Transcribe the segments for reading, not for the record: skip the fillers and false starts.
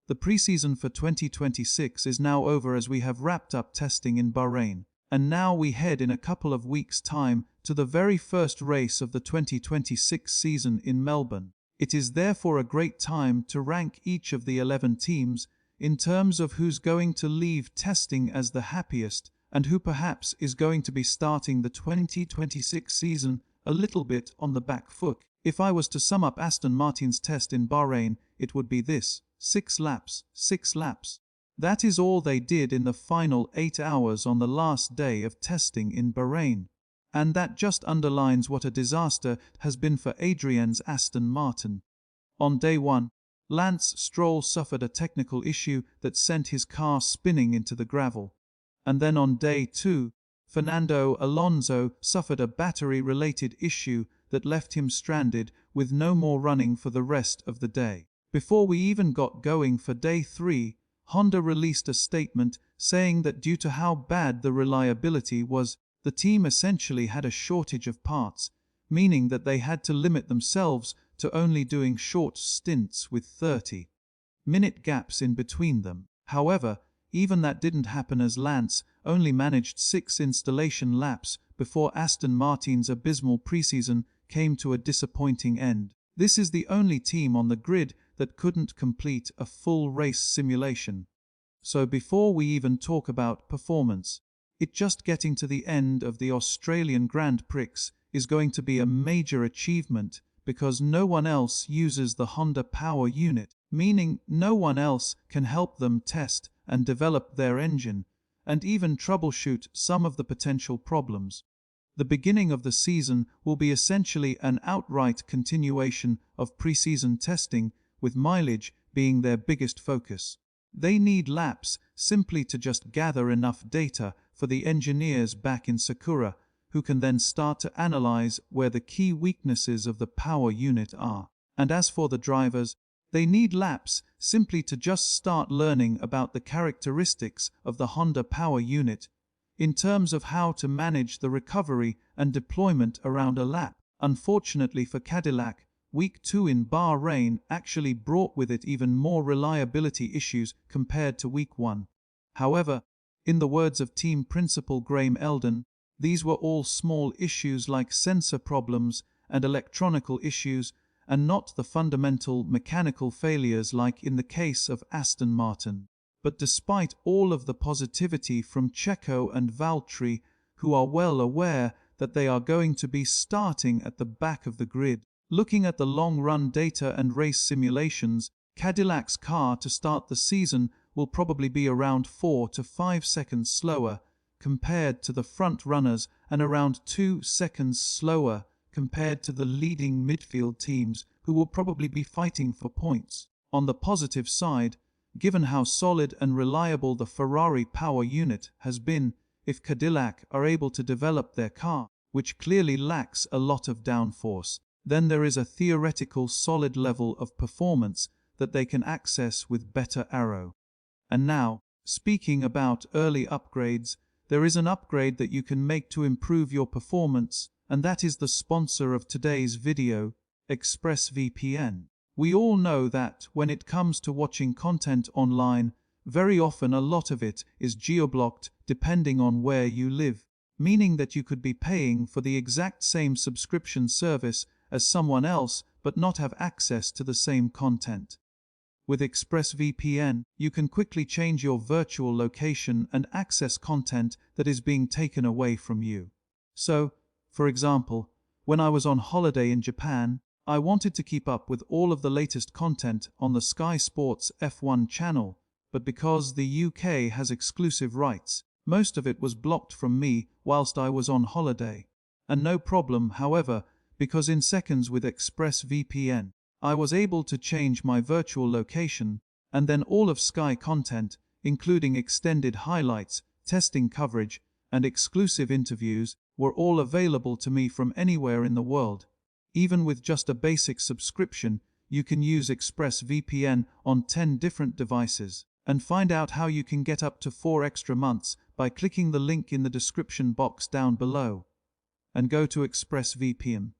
The preseason for 2026 is now over as we have wrapped up testing in Bahrain, and now we head in a couple of weeks' time to the very first race of the 2026 season in Melbourne. It is therefore a great time to rank each of the 11 teams in terms of who's going to leave testing as the happiest and who perhaps is going to be starting the 2026 season a little bit on the back foot. If I was to sum up Aston Martin's test in Bahrain, it would be this: 6 laps, 6 laps. That is all they did in the final 8 hours on the last day of testing in Bahrain. And that just underlines what a disaster has been for Adrian's Aston Martin. On day 1, Lance Stroll suffered a technical issue that sent his car spinning into the gravel. And then on day 2, Fernando Alonso suffered a battery-related issue that left him stranded with no more running for the rest of the day. Before we even got going for day 3, Honda released a statement saying that due to how bad the reliability was, the team essentially had a shortage of parts, meaning that they had to limit themselves to only doing short stints with 30-minute gaps in between them. However, even that didn't happen as Lance only managed 6 installation laps before Aston Martin's abysmal preseason came to a disappointing end. This is the only team on the grid that couldn't complete a full race simulation. So before we even talk about performance, it just getting to the end of the Australian Grand Prix is going to be a major achievement because no one else uses the Honda power unit, meaning no one else can help them test and develop their engine and even troubleshoot some of the potential problems. The beginning of the season will be essentially an outright continuation of preseason testing, with mileage being their biggest focus. They need laps simply to just gather enough data for the engineers back in Sakura, who can then start to analyze where the key weaknesses of the power unit are. And as for the drivers, they need laps simply to just start learning about the characteristics of the Honda power unit in terms of how to manage the recovery and deployment around a lap. Unfortunately for Cadillac, Week 2 in Bahrain actually brought with it even more reliability issues compared to Week 1. However, in the words of team principal Graham Eldon, these were all small issues like sensor problems and electronical issues, and not the fundamental mechanical failures like in the case of Aston Martin. But despite all of the positivity from Checo and Valtteri, who are well aware that they are going to be starting at the back of the grid, looking at the long-run data and race simulations, Cadillac's car to start the season will probably be around 4 to 5 seconds slower compared to the front runners and around 2 seconds slower compared to the leading midfield teams who will probably be fighting for points. On the positive side, given how solid and reliable the Ferrari power unit has been, if Cadillac are able to develop their car, which clearly lacks a lot of downforce, then there is a theoretical solid level of performance that they can access with better aero. And now, speaking about early upgrades, there is an upgrade that you can make to improve your performance, and that is the sponsor of today's video, ExpressVPN. We all know that when it comes to watching content online, very often a lot of it is geo-blocked depending on where you live, meaning that you could be paying for the exact same subscription service as someone else but not have access to the same content. With ExpressVPN, you can quickly change your virtual location and access content that is being taken away from you. So, for example, when I was on holiday in Japan, I wanted to keep up with all of the latest content on the Sky Sports F1 channel, but because the UK has exclusive rights, most of it was blocked from me whilst I was on holiday. And no problem, however, because in seconds with ExpressVPN, I was able to change my virtual location, and then all of Sky content, including extended highlights, testing coverage, and exclusive interviews, were all available to me from anywhere in the world. Even with just a basic subscription, you can use ExpressVPN on 10 different devices. And find out how you can get up to 4 extra months by clicking the link in the description box down below. And go to ExpressVPN.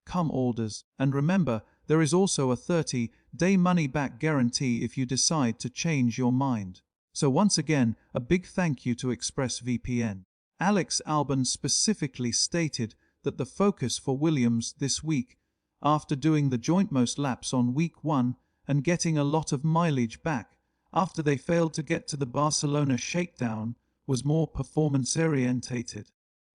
Come orders, and remember, There is also a 30-day money-back guarantee if you decide to change your mind. So once again, a big thank you to ExpressVPN. Alex Albon specifically stated that the focus for Williams this week, after doing the joint most laps on week 1 and getting a lot of mileage back after they failed to get to the Barcelona shakedown, was more performance-orientated.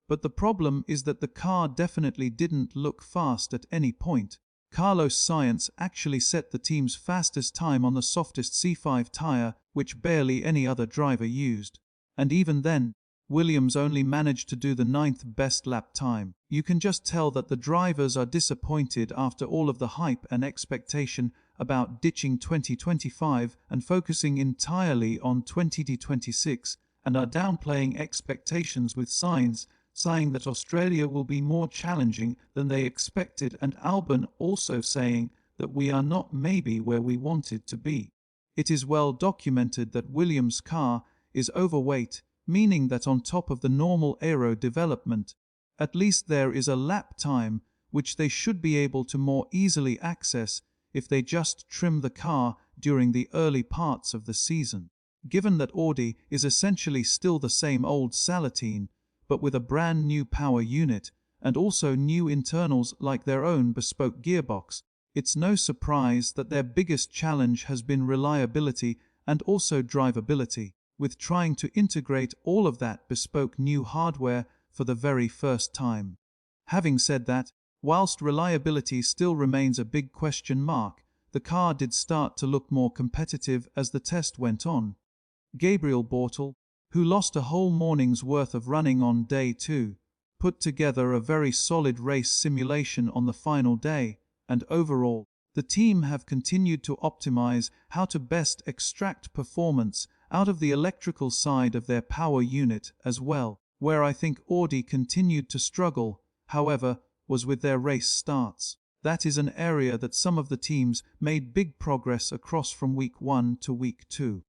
But the problem is that the car definitely didn't look fast at any point. Carlos Sainz actually set the team's fastest time on the softest C5 tyre, which barely any other driver used. And even then, Williams only managed to do the 9th best lap time. You can just tell that the drivers are disappointed after all of the hype and expectation about ditching 2025 and focusing entirely on 2026, and are downplaying expectations with Sainz saying that Australia will be more challenging than they expected, and Albon also saying that we are not maybe where we wanted to be. It is well documented that Williams' car is overweight, meaning that on top of the normal aero development, at least there is a lap time which they should be able to more easily access if they just trim the car during the early parts of the season. Given that Audi is essentially still the same old Salatine, but with a brand new power unit, and also new internals like their own bespoke gearbox, it's no surprise that their biggest challenge has been reliability and also drivability, with trying to integrate all of that bespoke new hardware for the very first time. Having said that, whilst reliability still remains a big question mark, the car did start to look more competitive as the test went on. Gabriel Bortle, who lost a whole morning's worth of running on day 2, put together a very solid race simulation on the final day, and overall, the team have continued to optimize how to best extract performance out of the electrical side of their power unit as well. Where I think Audi continued to struggle, however, was with their race starts. That is an area that some of the teams made big progress across from week 1 to week 2.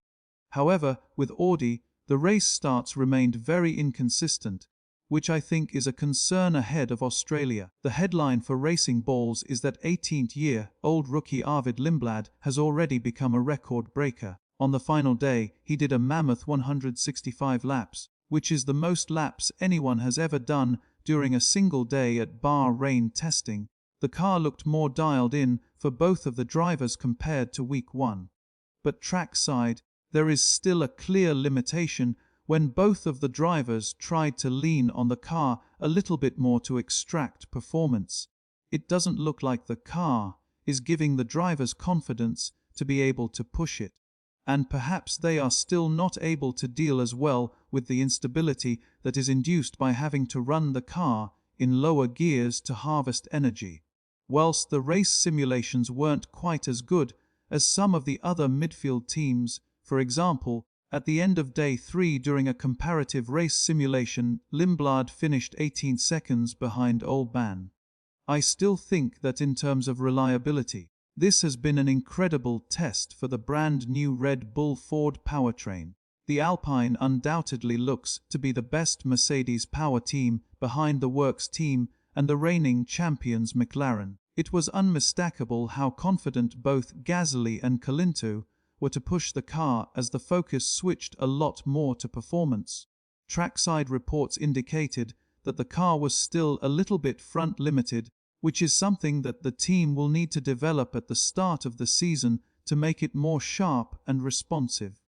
However, with Audi, the race starts remained very inconsistent, which I think is a concern ahead of Australia. The headline for Racing Balls is that 18-year-old rookie Arvid Lindblad has already become a record breaker. On the final day, he did a mammoth 165 laps, which is the most laps anyone has ever done during a single day at Bahrain testing. The car looked more dialed in for both of the drivers compared to week 1. But trackside, there is still a clear limitation when both of the drivers tried to lean on the car a little bit more to extract performance. It doesn't look like the car is giving the drivers confidence to be able to push it. And perhaps they are still not able to deal as well with the instability that is induced by having to run the car in lower gears to harvest energy. Whilst the race simulations weren't quite as good as some of the other midfield teams, for example, at the end of day 3 during a comparative race simulation, Lindblad finished 18 seconds behind Oldman. I still think that in terms of reliability, this has been an incredible test for the brand new Red Bull Ford powertrain. The Alpine undoubtedly looks to be the best Mercedes power team behind the Works team and the reigning champions McLaren. It was unmistakable how confident both Gasly and Colinto were to push the car as the focus switched a lot more to performance. Trackside reports indicated that the car was still a little bit front limited, which is something that the team will need to develop at the start of the season to make it more sharp and responsive.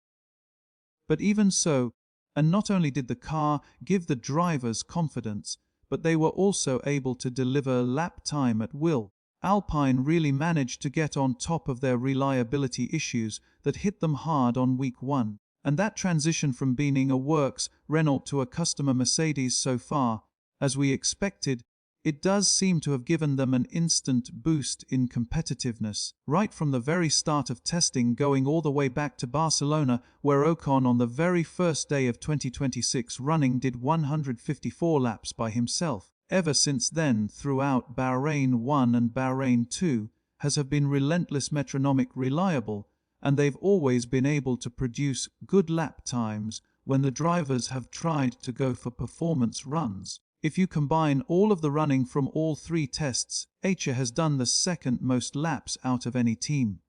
But even so, and not only did the car give the drivers confidence, but they were also able to deliver lap time at will. Alpine really managed to get on top of their reliability issues that hit them hard on week 1, and that transition from being a Works Renault to a customer Mercedes so far, as we expected, it does seem to have given them an instant boost in competitiveness, right from the very start of testing going all the way back to Barcelona, where Ocon on the very first day of 2026 running did 154 laps by himself. Ever since then, throughout Bahrain 1 and Bahrain 2, have been relentless metronomic reliable, and they've always been able to produce good lap times when the drivers have tried to go for performance runs. If you combine all of the running from all three tests, Acha has done the second most laps out of any team.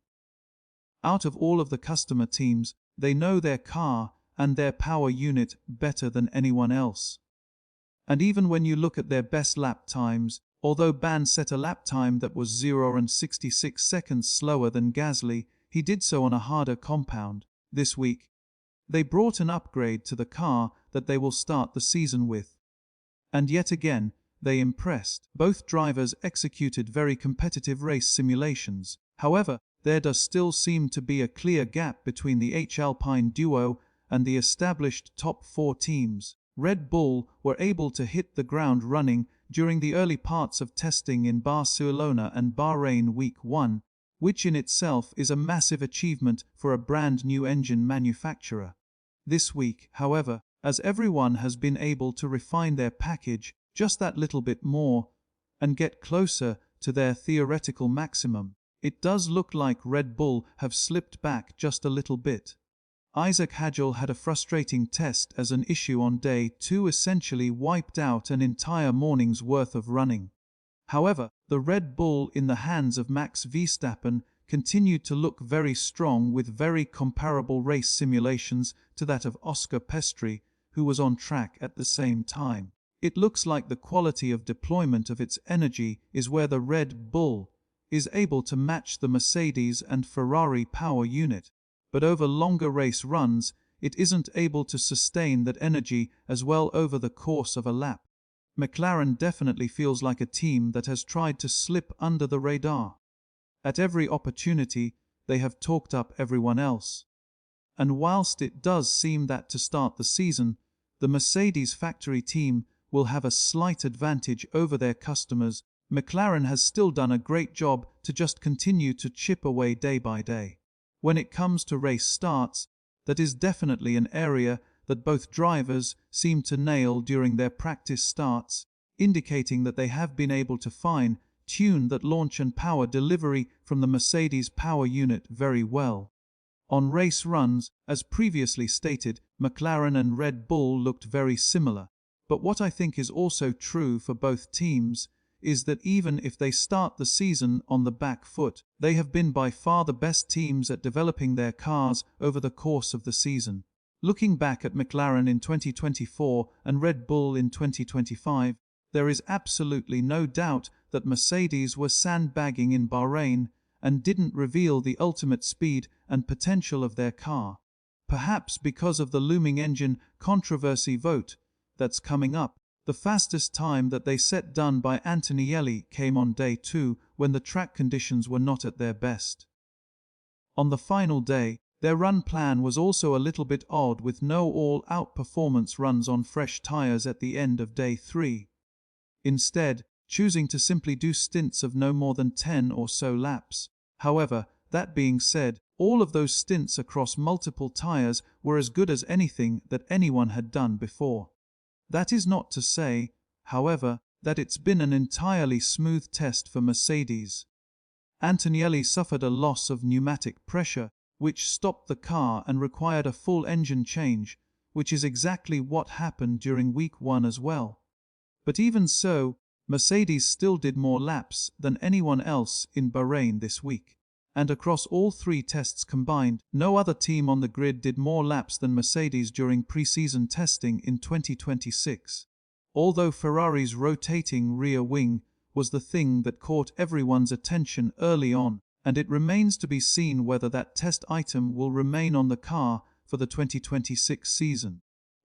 Out of all of the customer teams, they know their car and their power unit better than anyone else. And even when you look at their best lap times, although Ban set a lap time that was 0.66 seconds slower than Gasly, he did so on a harder compound. This week, they brought an upgrade to the car that they will start the season with. And yet again, they impressed. Both drivers executed very competitive race simulations. However, there does still seem to be a clear gap between the Alpine duo and the established top four teams. Red Bull were able to hit the ground running during the early parts of testing in Barcelona and Bahrain Week 1, which in itself is a massive achievement for a brand new engine manufacturer. This week, however, as everyone has been able to refine their package just that little bit more and get closer to their theoretical maximum, it does look like Red Bull have slipped back just a little bit. Isaac Hagel had a frustrating test as an issue on day 2 essentially wiped out an entire morning's worth of running. However, the Red Bull in the hands of Max Verstappen continued to look very strong with very comparable race simulations to that of Oscar Piastri, who was on track at the same time. It looks like the quality of deployment of its energy is where the Red Bull is able to match the Mercedes and Ferrari power unit, but over longer race runs, it isn't able to sustain that energy as well over the course of a lap. McLaren definitely feels like a team that has tried to slip under the radar. At every opportunity, they have talked up everyone else. And whilst it does seem that to start the season, the Mercedes factory team will have a slight advantage over their customers, McLaren has still done a great job to just continue to chip away day by day. When it comes to race starts, that is definitely an area that both drivers seem to nail during their practice starts, indicating that they have been able to fine-tune that launch and power delivery from the Mercedes power unit very well. On race runs, as previously stated, McLaren and Red Bull looked very similar. But what I think is also true for both teams is that even if they start the season on the back foot, they have been by far the best teams at developing their cars over the course of the season. Looking back at McLaren in 2024 and Red Bull in 2025, there is absolutely no doubt that Mercedes were sandbagging in Bahrain and didn't reveal the ultimate speed and potential of their car. Perhaps because of the looming engine controversy vote that's coming up, the fastest time that they set done by Antonelli came on day 2 when the track conditions were not at their best. On the final day, their run plan was also a little bit odd with no all-out performance runs on fresh tires at the end of day 3. Instead, choosing to simply do stints of no more than 10 or so laps. However, that being said, all of those stints across multiple tires were as good as anything that anyone had done before. That is not to say, however, that it's been an entirely smooth test for Mercedes. Antonelli suffered a loss of pneumatic pressure, which stopped the car and required a full engine change, which is exactly what happened during Week 1 as well. But even so, Mercedes still did more laps than anyone else in Bahrain this week. And across all three tests combined, no other team on the grid did more laps than Mercedes during pre-season testing in 2026. Although Ferrari's rotating rear wing was the thing that caught everyone's attention early on, and it remains to be seen whether that test item will remain on the car for the 2026 season.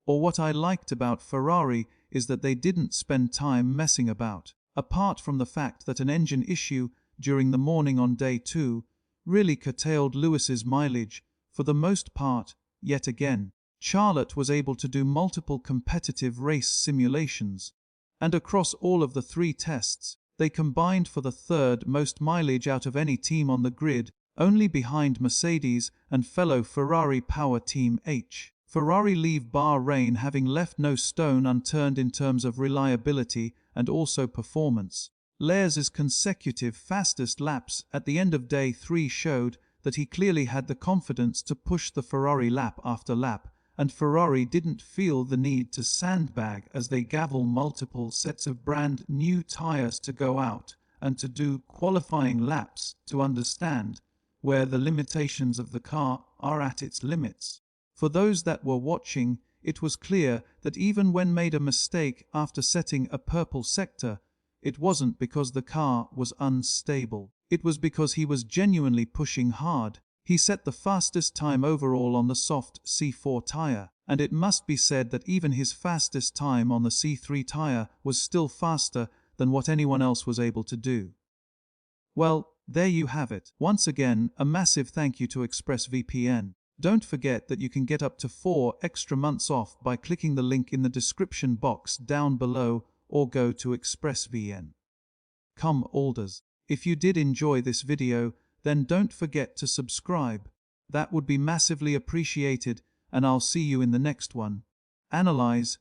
Or what I liked about Ferrari is that they didn't spend time messing about. Apart from the fact that an engine issue during the morning on day 2 really curtailed Lewis's mileage, for the most part, yet again, Charlotte was able to do multiple competitive race simulations, and across all of the three tests, they combined for the third most mileage out of any team on the grid, only behind Mercedes and fellow Ferrari power team H. Ferrari leave Bahrain having left no stone unturned in terms of reliability and also performance. Lears's consecutive fastest laps at the end of day 3 showed that he clearly had the confidence to push the Ferrari lap after lap, and Ferrari didn't feel the need to sandbag as they gavel multiple sets of brand new tires to go out and to do qualifying laps to understand where the limitations of the car are at its limits. For those that were watching, it was clear that even when made a mistake after setting a purple sector, it wasn't because the car was unstable. It was because he was genuinely pushing hard. He set the fastest time overall on the soft C4 tire, and it must be said that even his fastest time on the C3 tire was still faster than what anyone else was able to do. Well, there you have it. Once again, a massive thank you to ExpressVPN. Don't forget that you can get up to 4 extra months off by clicking the link in the description box down below or go to ExpressVPN. Come Alders. If you did enjoy this video, then don't forget to subscribe. That would be massively appreciated, and I'll see you in the next one. Analyze.